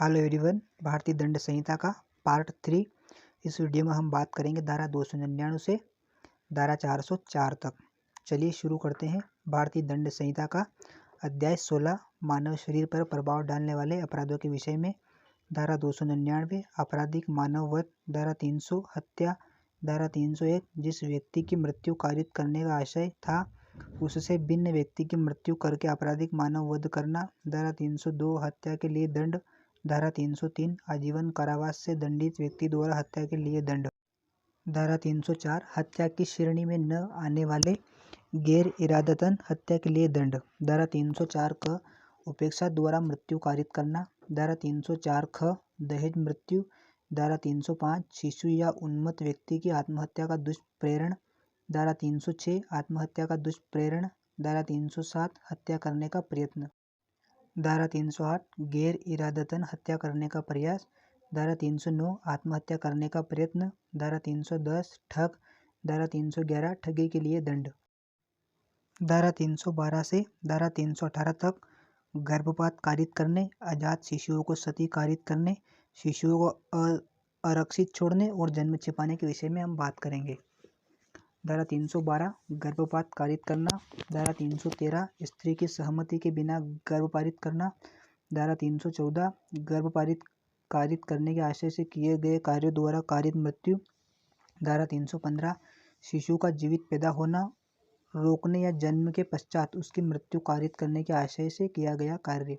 Hello everyone, भारतीय दंड संहिता का पार्ट 3। इस वीडियो में हम बात करेंगे धारा 299 से धारा 404 तक। चलिए शुरू करते हैं। भारतीय दंड संहिता का अध्याय 16 मानव शरीर पर प्रभाव डालने वाले अपराधों के विषय में। धारा 299 आपराधिक मानव वध, धारा 300 हत्या, धारा 301 जिस व्यक्ति की मृत्यु कारित करने का आशय था उससे भिन्न व्यक्ति की मृत्यु करके आपराधिक मानव वध करना, धारा 302 हत्या के लिए दंड, धारा 303 आजीवन कारावास से दंडित व्यक्ति द्वारा हत्या के लिए दंड, धारा 304 हत्या की श्रेणी में न आने वाले गैर इरादतन हत्या के लिए दंड, धारा 304 क उपेक्षा द्वारा मृत्यु कारित करना, धारा 304 ख दहेज मृत्यु, धारा 305 शिशु या उन्मत्त व्यक्ति की आत्महत्या का दुष्प्रेरण, धारा 306 आत्महत्या का दुष्प्रेरण, धारा 307 हत्या करने का प्रयत्न, धारा 308 गैर इरादतन हत्या करने का प्रयास, धारा 309 आत्महत्या करने का प्रयत्न, धारा 310 ठग, धारा 311 ठगी के लिए दंड, धारा 312 से धारा 318 तक गर्भपात कारित करने, अजात शिशुओं को सती कारित करने, शिशुओं को अरक्षित छोड़ने और जन्म छिपाने के विषय में हम बात करेंगे। धारा 312 गर्भपात कारित करना, धारा 313 स्त्री की सहमति के बिना गर्भपात करना, धारा 314 गर्भपात कारित करने के आशय से किए गए कार्यों द्वारा कारित मृत्यु, धारा 315 शिशु का जीवित पैदा होना रोकने या जन्म के पश्चात उसकी मृत्यु कारित करने के आशय से किया गया कार्य,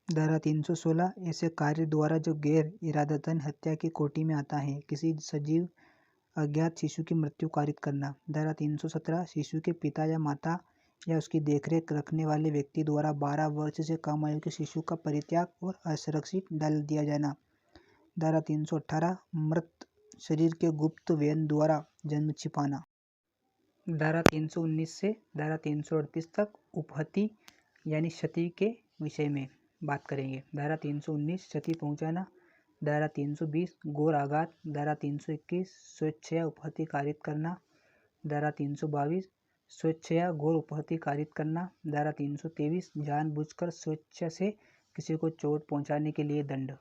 धारा 316 ऐसे कार्य द्वारा जो गैर इरादतन हत्या की कोटि में आता है किसी सजीव अज्ञात शिशु की मृत्यु कारित करना, धारा 317 शिशु के पिता या माता या उसकी देखरेख रखने वाले व्यक्ति द्वारा 12 वर्ष से कम आयु के शिशु का परित्याग और असुरक्षित डाल दिया जाना, धारा 318 मृत शरीर के गुप्त व्यन द्वारा जन्म छिपाना, धारा 319 से धारा 338 तक उपहति यानी क्षति के विषय में बात करेंगे। धारा 319 क्षति पहुंचाना, धारा 320 घोर आघात, धारा 321 स्वेच्छया उपहति कारित करना, धारा 322 स्वेच्छया घोर उपहति कारित करना, धारा 323 जानबूझकर स्वेच्छा से किसी को चोट पहुंचाने के लिए दंड,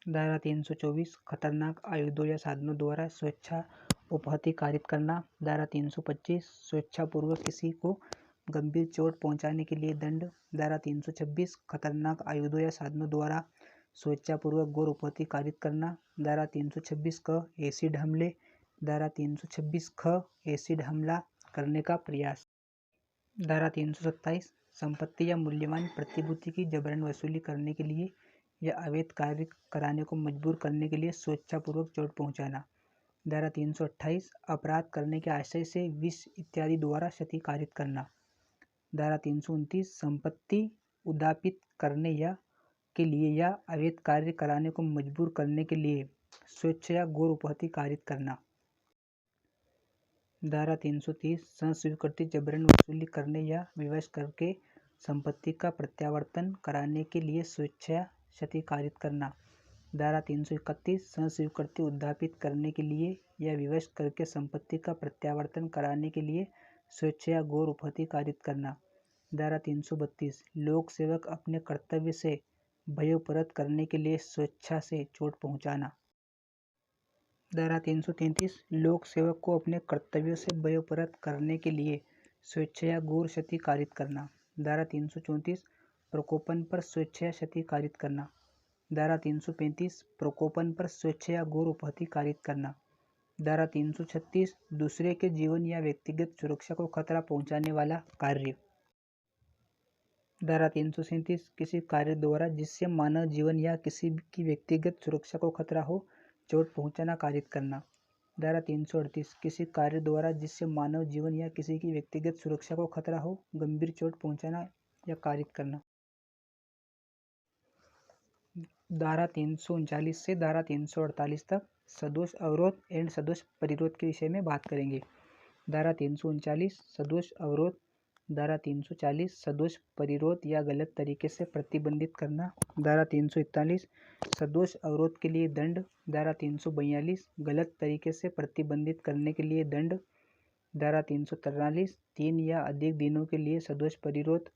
धारा 324 खतरनाक आयुधों या साधनों द्वारा स्वेच्छा उपहति कारित करना, धारा 325 स्वेच्छापूर्वक किसी को गंभीर चोट पहुंचाने के लिए दंड, धारा 326 खतरनाक आयुधों या साधनों द्वारा स्वेच्छापूर्वक घोर उपहति कारित करना, धारा 326 क एसिड हमले, धारा 326 ख एसिड हमला करने का प्रयास, धारा 327 संपत्ति या मूल्यवान प्रतिभूति की जबरन वसूली करने के लिए या अवैध कार्य कराने को मजबूर करने के लिए स्वेच्छापूर्वक चोट पहुंचाना, धारा 328 अपराध करने के आशय से विष इत्यादि द्वारा क्षति कारित करना, धारा 329 संपत्ति उदापित करने या के लिए या अवैध कार्य कराने को मजबूर करने के लिए स्वेच्छया घोर उपहति कारित करना, धारा 330 संस्वीकृति जबरन वसूली करने या विवश करके संपत्ति का प्रत्यावर्तन कराने के लिए स्वेच्छया क्षति कारित करना, धारा 331 संस्वीकृति उद्यापित करने के लिए या विवश करके संपत्ति का प्रत्यावर्तन कराने के लिए स्वेच्छया घोर उपहति कारित करना, धारा 332 लोक सेवक अपने कर्तव्य से भयोपरत करने के लिए स्वेच्छा से चोट पहुंचाना, धारा 333 लोक सेवक को अपने कर्तव्यों से भयोपरत करने के लिए स्वेच्छया घोर क्षति कारित करना, धारा 334 प्रकोपन पर स्वेच्छया क्षति कारित करना, धारा 335 प्रकोपन पर स्वेच्छया घोर उपहति कारित करना, धारा 336 दूसरे के जीवन या व्यक्तिगत सुरक्षा को खतरा पहुंचाने वाला कार्य, धारा 337 किसी कार्य द्वारा जिससे मानव जीवन या किसी की व्यक्तिगत सुरक्षा को खतरा हो चोट पहुंचाना कारित करना, धारा 338 किसी कार्य द्वारा जिससे मानव जीवन या किसी की व्यक्तिगत सुरक्षा को खतरा हो गंभीर चोट पहुंचाना या कारित करना, धारा 339 से धारा 348 तक सदोष अवरोध एंड सदोष परिरोध के विषय में बात करेंगे। धारा 339 सदोष अवरोध, धारा 340 सदोष परिरोध या गलत तरीके से प्रतिबंधित करना, धारा 341 सदोष अवरोध के लिए दंड, धारा 342 गलत तरीके से प्रतिबंधित करने के लिए दंड, धारा 343 3 या अधिक दिनों के लिए सदोष परिरोध,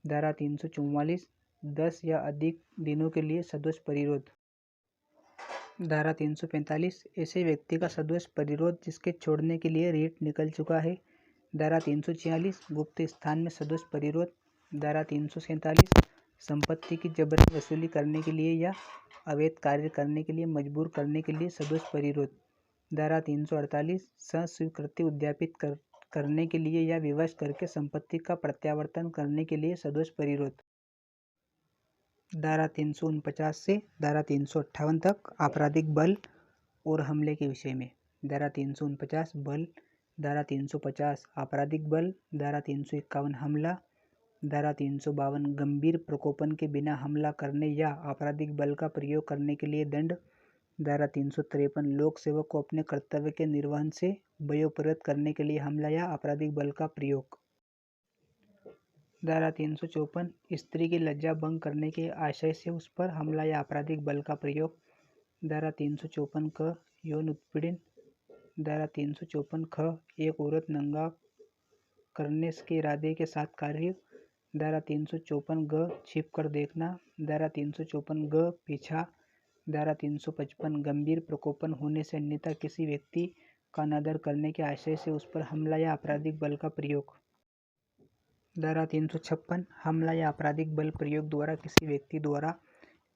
धारा 344 10 या अधिक दिनों के लिए सदोष परिरोध। धारा 345 ऐसे व्यक्ति का सदोष परिरोध जिसके छोड़ने के लिए रेट निकल चुका है। धारा 346 गुप्त स्थान में सदोष परिरोध। धारा 347 संपत्ति की जबरन वसूली करने के लिए या अवैध कार्य करने के लिए मजबूर करने के लिए सदोष परिरोध। धारा 348 स्वीकृति उद्यापित करने के लिए या विवश करके संपत्ति का प्रत्यावर्तन करने के लिए सदोष परिरोध। धारा 349 से धारा 358 तक आपराधिक बल और हमले के विषय में। धारा 349 बल। धारा 350 आपराधिक बल। धारा 351 हमला। धारा 352 गंभीर प्रकोपन के बिना हमला करने या आपराधिक बल का प्रयोग करने के लिए दंड। धारा 353 लोक सेवक को अपने कर्तव्य के निर्वहन से वयोप्रवृत्त करने के लिए हमला या आपराधिक बल का प्रयोग। धारा 354 स्त्री की लज्जा भंग करने के आशय से उस पर हमला या आपराधिक बल का प्रयोग। धारा 354 क यौन उत्पीड़न। धारा 354 ख एक औरत नंगा करने के इरादे के साथ कार्य। धारा 354 ग छिप कर देखना। धारा 354 ग पीछा। धारा 355 गंभीर प्रकोपन होने से अन्यथा किसी व्यक्ति का अनादर करने के आशय से उस पर हमला या आपराधिक बल का प्रयोग। धारा 356 हमला या आपराधिक बल प्रयोग द्वारा किसी व्यक्ति द्वारा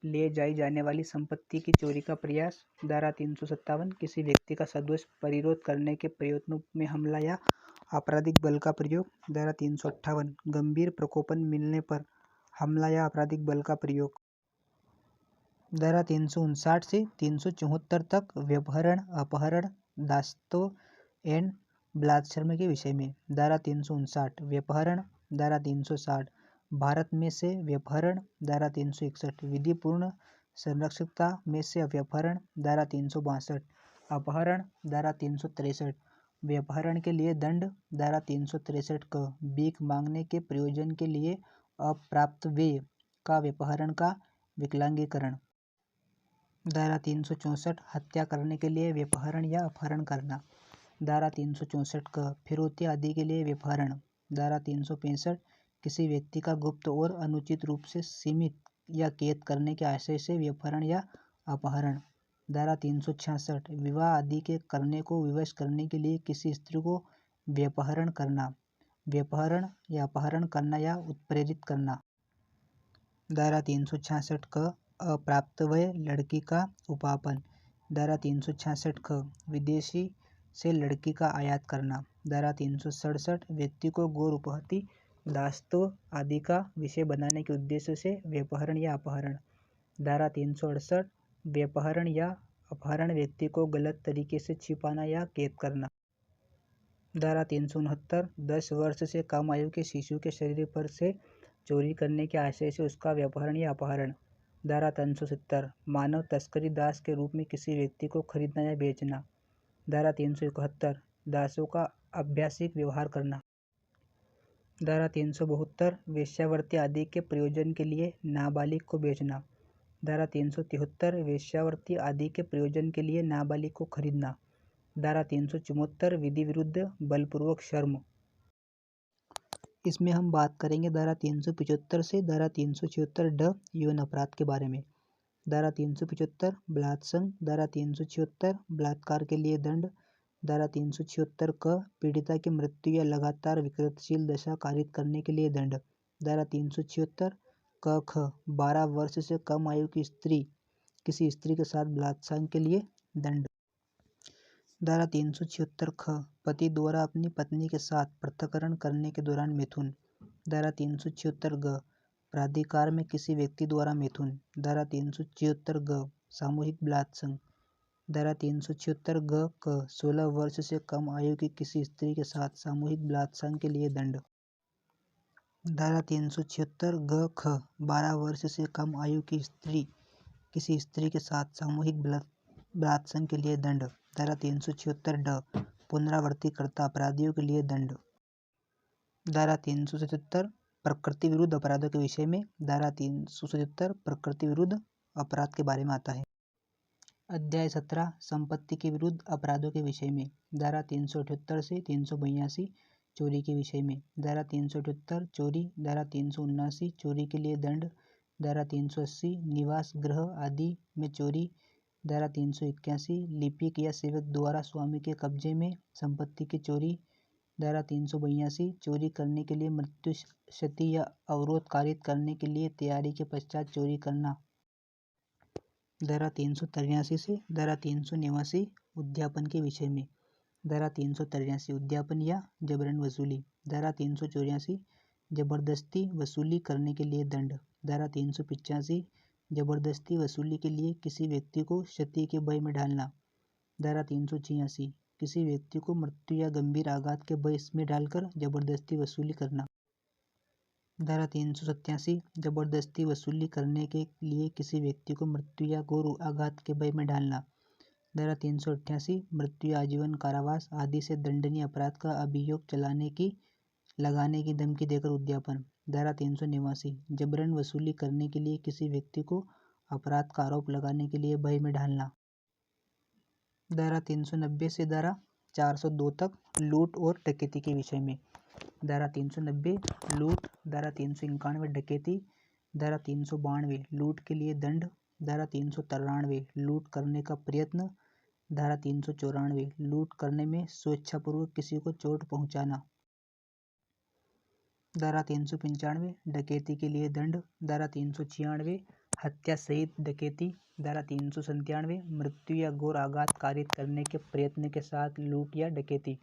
ले जाई जाने वाली संपत्ति की चोरी का प्रयास। धारा 357 किसी व्यक्ति का सदोष परिरोध करने के प्रयत्नों में हमला या आपराधिक बल का प्रयोग। धारा 358 गंभीर प्रकोपन मिलने पर हमला या आपराधिक बल का प्रयोग। धारा 359 से 374 तक व्यभिचार, अपहरण, दास्तां एंड बलात्संग के विषय में। धारा 359 व्यभिचार। धारा 360 भारत में से व्यभिचार। धारा 361 विधिपूर्ण संरक्षकता में से व्यभिचार। धारा 362 अपहरण। धारा 363 व्यभिचार के लिए दंड। धारा 363 क भीख मांगने के प्रयोजन के लिए अप्राप्त व्यय का व्यभिचार का विकलांगीकरण। धारा 364 हत्या करने के लिए व्यभिचार या अपहरण करना। धारा 364 क फिरौती आदि के लिए व्यभिचार। धारा 365 किसी व्यक्ति का गुप्त और अनुचित रूप से सीमित या कैद करने के आशय से व्यभिचार या अपहरण। धारा 366 विवाह आदि के करने को विवश करने के लिए किसी स्त्री को व्यभिचार करना, व्यभिचार या अपहरण करना या उत्प्रेरित करना। धारा 366 क अप्राप्तवय लड़की का उपापन। धारा 366 ख विदेशी से लड़की का आयात करना। धारा 367 व्यक्ति को गौर उपहति, दास्तां आदि का विषय बनाने के उद्देश्य से व्यभिचार या अपहरण। धारा 368 व्यभिचार या अपहरण व्यक्ति को गलत तरीके से छिपाना या कैद करना। धारा 369 10 वर्ष से कम आयु के शिशु के शरीर पर से चोरी करने के आशय से उसका व्यभिचार या अपहरण। धारा 370 मानव तस्करी दास के रूप में किसी व्यक्ति को खरीदना या बेचना। धारा 371 दासों का अभ्यासिक व्यवहार करना। धारा 372 वेश्यावृत्ति आदि के प्रयोजन के लिए नाबालिग को बेचना। धारा 373 वेश्यावृत्ति आदि के प्रयोजन के लिए नाबालिग को खरीदना। धारा 374 विधि विरुद्ध बलपूर्वक श्रम। इसमें हम बात करेंगे धारा 375 से धारा 376 ड यौन अपराध के बारे में। धारा 375 बलात्संग। धारा 376 बलात्कार के लिए दंड। धारा 376 क पीड़िता की मृत्यु या लगातार विकृतशील दशा कारित करने के लिए दंड। धारा 376 क ख 12 वर्ष से कम आयु की स्त्री किसी स्त्री के साथ बलात्संग के लिए दंड। धारा 376 ख पति द्वारा अपनी पत्नी के साथ पृथक्करण करने के दौरान मैथुन। धारा 376 ग प्राधिकार में किसी व्यक्ति द्वारा मैथुन। धारा 376 ग सामूहिक बलात्संग। धारा 376 ग क 16 वर्ष से कम आयु की किसी स्त्री के साथ सामूहिक बलात्संग के लिए दंड। धारा 376 ग ख 12 वर्ष से कम आयु की स्त्री किसी स्त्री के साथ सामूहिक बलात्संग के लिए दंड। धारा 376 ड पुनरावृत्तिकर्ता अपराधियों के लिए दंड। धारा 377 प्रकृति विरुद्ध अपराधों के विषय में। धारा 377 प्रकृति विरुद्ध अपराध के बारे में आता है। अध्याय 17 संपत्ति के विरुद्ध अपराधों के विषय में। धारा 378 से 382 चोरी के विषय में। धारा 378 चोरी। धारा 379 चोरी के लिए दंड। धारा 380 निवास गृह आदि में चोरी। धारा 381 लिपिक या सेवक द्वारा स्वामी के कब्जे में संपत्ति की चोरी। धारा 382 चोरी करने के लिए मृत्यु, क्षति या अवरोध कारित करने के लिए तैयारी के पश्चात चोरी करना। धारा 383 से धारा 389 उद्यापन के विषय में। धारा 383 उद्यापन या जबरन वसूली। धारा 384 जबरदस्ती वसूली करने के लिए दंड। धारा 385 जबरदस्ती वसूली के लिए किसी व्यक्ति को क्षति के भय में डालना। धारा 386 किसी व्यक्ति को मृत्यु या गंभीर आघात के भय में डालकर जबरदस्ती वसूली करना। धारा 387 जबरदस्ती वसूली करने के लिए किसी व्यक्ति को मृत्यु या घोर आघात के भय में डालना। धारा 388 मृत्यु या आजीवन कारावास आदि से दंडनीय अपराध का अभियोग लगाने की धमकी देकर उद्यापन। धारा 389 जबरन वसूली करने के लिए किसी व्यक्ति को अपराध का आरोप लगाने के लिए भय में डालना। धारा 390 से धारा 402 तक लूट और डकैती के विषय में। धारा 390 लूट। धारा 391 डकैती। धारा 392 लूट के लिए दंड। धारा 393 लूट करने का प्रयत्न। धारा 394 लूट करने में स्वेच्छापूर्वक किसी को चोट पहुंचाना। धारा 395 डकैती के लिए दंड। धारा 396 हत्या सहित डकैती। धारा 397 मृत्यु या घोर आघात कारित करने के प्रयत्न के साथ लूट या डकैती।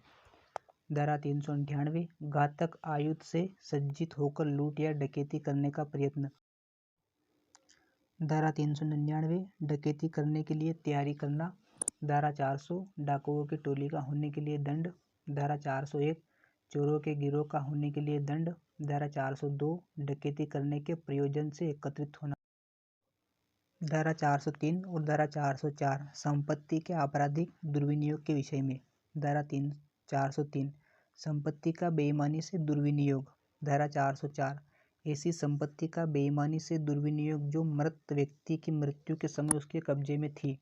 धारा 398 घातक आयुध से सज्जित होकर लूट या डकैती करने का प्रयत्न। धारा 399 डकैती करने के लिए तैयारी करना। धारा 400 डाकुओं की टोली का होने के लिए दंड। धारा 401 चोरों के गिरोह का होने के लिए दंड। धारा 402 डकैती करने के प्रयोजन से एकत्रित होना। धारा 403 और धारा 404 संपत्ति के आपराधिक दुर्विनियोग के विषय में। धारा 403 संपत्ति का बेईमानी से दुर्विनियोग। धारा 404 ऐसी संपत्ति का बेईमानी से दुर्विनियोग जो मृत व्यक्ति की मृत्यु के समय उसके कब्जे में थी।